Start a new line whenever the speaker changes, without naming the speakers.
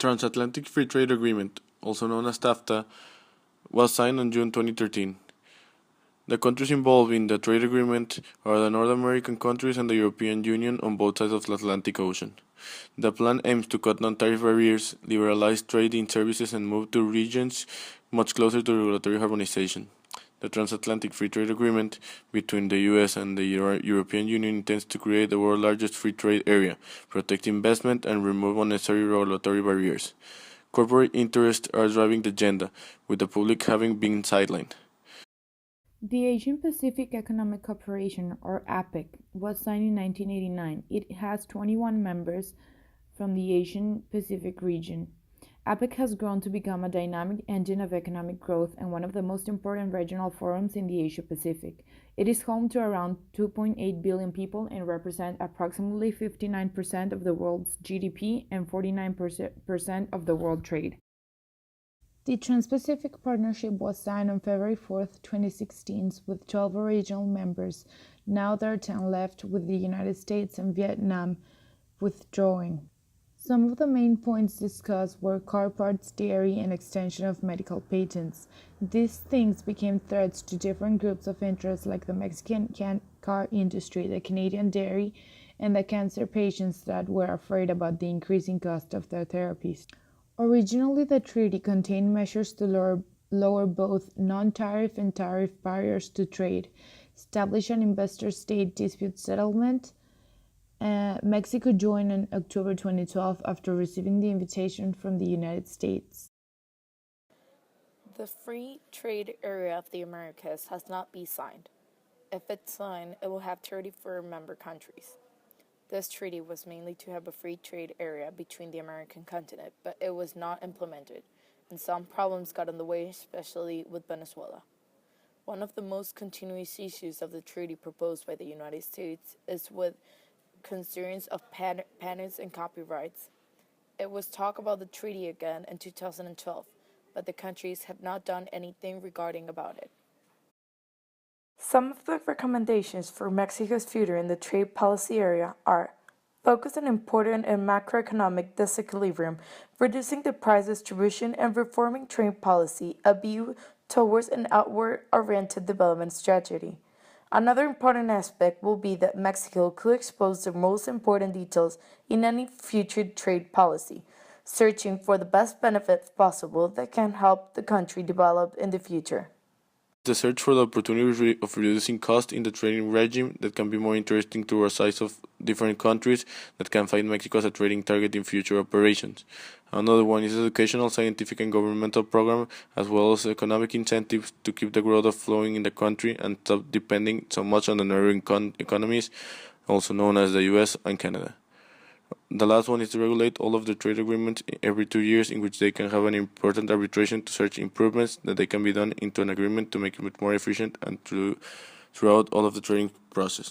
Transatlantic Free Trade Agreement, also known as TAFTA, was signed on June 2013. The countries involved in the trade agreement are the North American countries and the European Union on both sides of the Atlantic Ocean. The plan aims to cut non-tariff barriers, liberalize trade in services, and move to regions much closer to regulatory harmonization. The Transatlantic Free Trade Agreement between the US and the European Union intends to create the world's largest free trade area, protect investment, and remove unnecessary regulatory barriers. Corporate interests are driving the agenda, with the public having been sidelined.
The Asian Pacific Economic Cooperation, or APEC, was signed in 1989. It has 21 members from the Asian Pacific region. APEC has grown to become a dynamic engine of economic growth and one of the most important regional forums in the Asia Pacific. It is home to around 2.8 billion people and represents approximately 59% of the world's GDP and 49% of the world trade. The Trans-Pacific Partnership was signed on February 4, 2016, with 12 original members. Now there are 10 left, with the United States and Vietnam withdrawing. Some of the main points discussed were car parts, dairy, and extension of medical patents. These things became threats to different groups of interest like the Mexican car industry, the Canadian dairy, and the cancer patients that were afraid about the increasing cost of their therapies. Originally, the treaty contained measures to lower both non-tariff and tariff barriers to trade, establish an investor-state dispute settlement. Mexico joined in October 2012 after receiving the invitation from the United States.
The Free Trade Area of the Americas has not been signed. If it's signed, it will have 34 member countries. This treaty was mainly to have a free trade area between the American continent, but it was not implemented, and some problems got in the way, especially with Venezuela. One of the most continuous issues of the treaty proposed by the United States is with concerns of patents and copyrights. It was talk about the treaty again in 2012, but the countries have not done anything regarding about it. Some of the recommendations for Mexico's future in the trade policy area are focus on important and macroeconomic disequilibrium, reducing the price distribution, and reforming trade policy, a view towards an outward-oriented development strategy. Another important aspect will be that Mexico could expose the most important details in any future trade policy, searching for the best benefits possible that can help the country develop in the future.
The search for the opportunity of reducing costs in the trading regime that can be more interesting to our size of different countries that can find Mexico as a trading target in future operations. Another one is educational, scientific, and governmental program, as well as economic incentives to keep the growth of flowing in the country and stop depending so much on the neighboring economies, also known as the US and Canada. The last one is to regulate all of the trade agreements every 2 years, in which they can have an important arbitration to search improvements that they can be done into an agreement to make it more efficient and throughout all of the trading process.